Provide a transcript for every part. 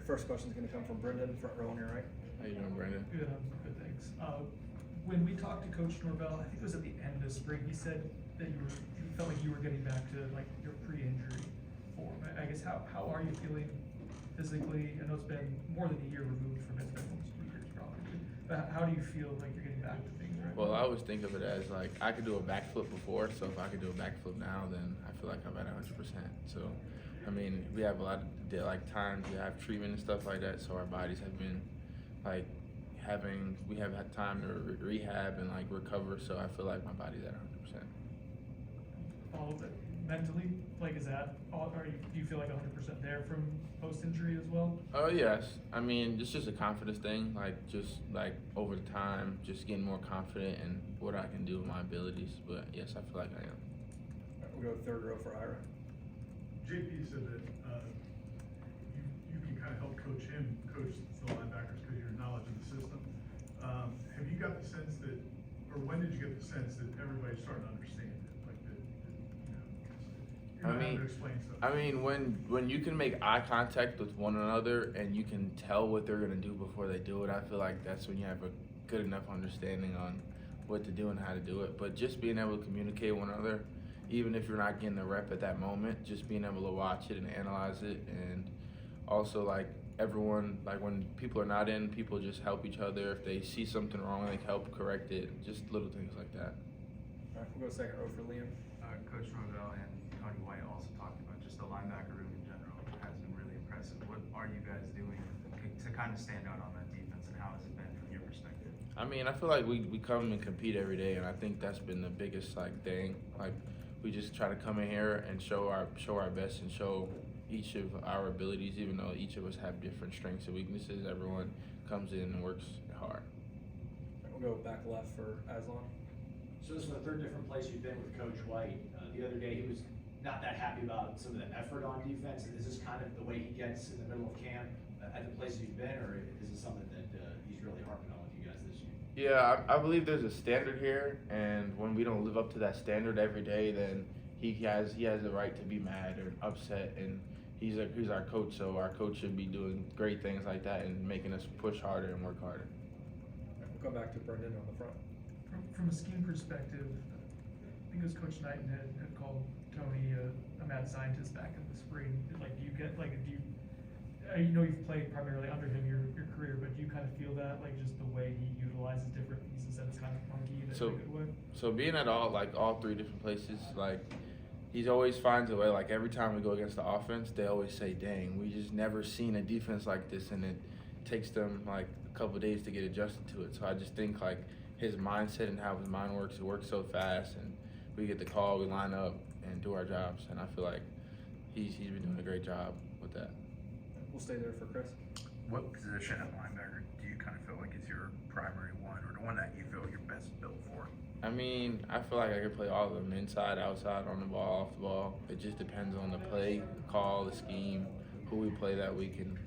First question is going to come from Brendan, front row on your right. How you doing, Brandon? Good, good, thanks. When we talked to Coach Norvell, I think it was at the end of spring, he said that you felt like you were getting back to like your pre-injury form. I guess how are you feeling physically? I know it's been more than a year removed from it, it's been almost 2 years probably. But how do you feel like you're getting back to things right Well, now? I always think of it as like I could do a backflip before, so if I could do a backflip now, then I feel like I'm at 100%. So, I mean, we have a lot of times we have treatment and stuff like that, so our bodies have been like we have had time to rehab and like recover. So I feel like my body's at 100%. All of it mentally, like is that all? Do you feel like 100% there from post-injury as well? Oh yes, I mean it's just a confidence thing. Like just like over time, just getting more confident in what I can do with my abilities. But yes, I feel like I am. All right, we'll go third row for Ira. JP said that you can kind of help coach the linebackers because of your knowledge of the system. Have you got the sense that, or when did you get the sense that everybody's starting to understand it? Like that you're not having to explain stuff. I mean, when you can make eye contact with one another and you can tell what they're gonna do before they do it, I feel like that's when you have a good enough understanding on what to do and how to do it. But just being able to communicate with one another, even if you're not getting the rep at that moment, just being able to watch it and analyze it, and also like everyone, like when people are not in, people just help each other. If they see something wrong, they help correct it. Just little things like that. All right, we'll go second row for Liam. Coach Norvell and Tony White also talked about just the linebacker room in general has been really impressive. What are you guys doing to kind of stand out on that defense, and how has it been from your perspective? I mean, I feel like we come and compete every day, and I think that's been the biggest like thing. Like we just try to come in here and show our best and show each of our abilities, even though each of us have different strengths and weaknesses. Everyone comes in and works hard. All right, we'll go back left for Aslan. So this is the third different place you've been with Coach White. The other day he was not that happy about some of the effort on defense. Is this kind of the way he gets in the middle of camp at the places you've been, or is it something that he's really harping on with you guys this year? Yeah, I believe there's a standard here, and when we don't live up to that standard every day, then he has the right to be mad or upset, and he's our coach, so our coach should be doing great things like that and making us push harder and work harder. All right, we'll go back to Brendan on the front. From a scheme perspective, I think it was Coach Knighton had called Tony a mad scientist back in the spring. Like, do you get like you know you've played primarily under him your career, but do you kind of feel that like just the way he utilizes different pieces that it's kind of funky in a good way? So being at all three different places, like he always finds a way. Like every time we go against the offense, they always say, "Dang, we just never seen a defense like this," and it takes them like a couple of days to get adjusted to it. So I just think like his mindset and how his mind works, it works so fast, and we get the call, we line up and do our jobs, and I feel like he's been doing a great job with that. We'll stay there for Chris. What position at linebacker do you kind of feel like is your primary one, or the one that you feel you're best built for? I mean, I feel like I can play all of them, inside, outside, on the ball, off the ball. It just depends on the play, call, the scheme, who we play that week, and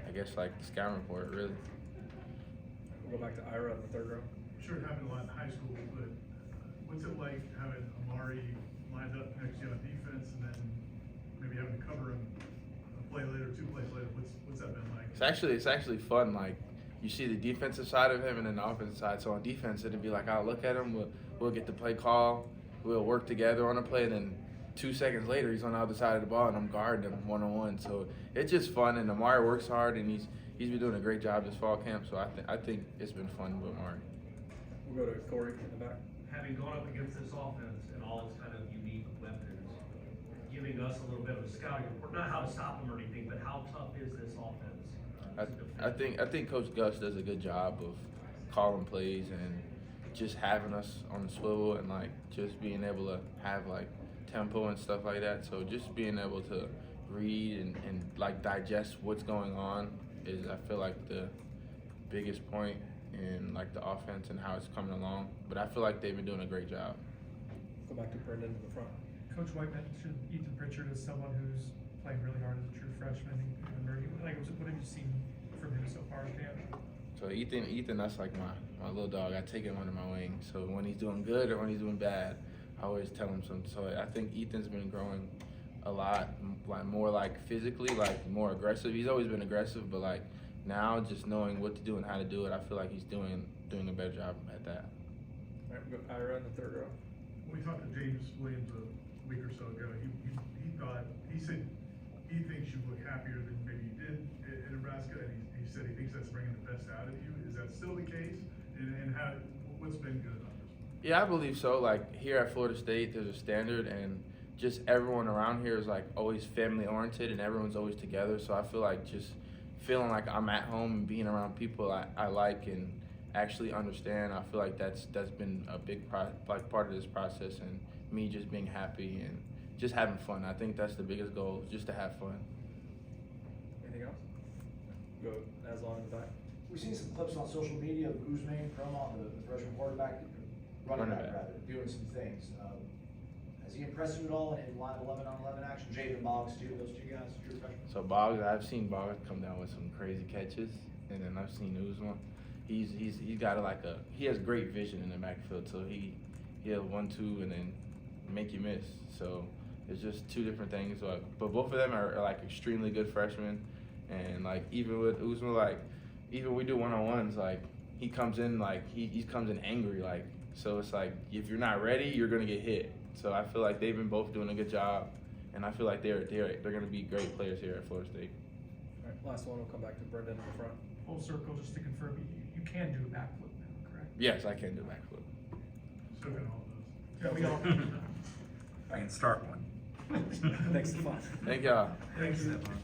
I guess like the scouting report, really. We'll go back to Ira on the third row. Sure, it happened a lot in high school, but what's it like having Amari lined up next to you on defense, and then maybe having to cover him a play later, 2 plays later? What's that been like? It's actually fun. Like you see the defensive side of him and then the offensive side. So on defense, it'd be like I'll look at him, we'll get the play call, we'll work together on a play, and then 2 seconds later he's on the other side of the ball and I'm guarding him one-on-one. So it's just fun, and Amari works hard, and he's been doing a great job this fall camp. So I think it's been fun with Amari. We'll go to Corey in the back. Having gone up against this offense and all its kind of unique weapons, giving us a little bit of a scouting report, not how to stop them or anything, but how tough is this offense? I think Coach Gus does a good job of calling plays and just having us on the swivel, and like just being able to have like tempo and stuff like that. So just being able to read and like digest what's going on is, I feel like, the biggest point in like the offense and how it's coming along. But I feel like they've been doing a great job. Go back to Brendan in the front. Coach White mentioned Ethan Pritchard as someone who's playing really hard as a true freshman. Like, what have you seen from him so far in camp? So Ethan, that's like my little dog. I take him under my wing. So when he's doing good or when he's doing bad, I always tell him something. So I think Ethan's been growing a lot, like more like physically, like more aggressive. He's always been aggressive, but like now just knowing what to do and how to do it, I feel like he's doing a better job at that. All right, we'll go Ira in the third row. When we talked to James Williams a week or so ago, he said he thinks you look happier than maybe you did in Nebraska, and he said he thinks that's bringing the best out of you. Is that still the case? And what's been good about this? Yeah, I believe so. Like here at Florida State, there's a standard, and just everyone around here is like always family oriented, and everyone's always together. So I feel like just feeling like I'm at home and being around people I like and actually understand. I feel like that's been a big part of this process, and me just being happy and just having fun. I think that's the biggest goal, just to have fun. Anything else? Go Aslan in the back. We've seen some clips on social media of Uzman, Cromon, the freshman quarterback, running back rather, doing some things. Has he impressed you at all in line 11-on-11 action? Jaden Boggs too, those two guys, true freshmen. So Boggs, I've seen Boggs come down with some crazy catches, and then I've seen Uzman. He's got he has great vision in the backfield, so he'll 1-2 and then make you miss. So it's just two different things. But both of them are like extremely good freshmen, and like even with Uzman, like even we do one-on-ones, like he comes in like he comes in angry, like so it's like if you're not ready, you're gonna get hit. So I feel like they've been both doing a good job, and I feel like they're gonna be great players here at Florida State. All right, last one will come back to Brendan in the front. Full circle, just to confirm, you can do a backflip now, correct? Yes, I can do backflip. So can all those. Yeah, we all. I can start one. Thanks, Stefon. Thank y'all. Thanks, Stefan.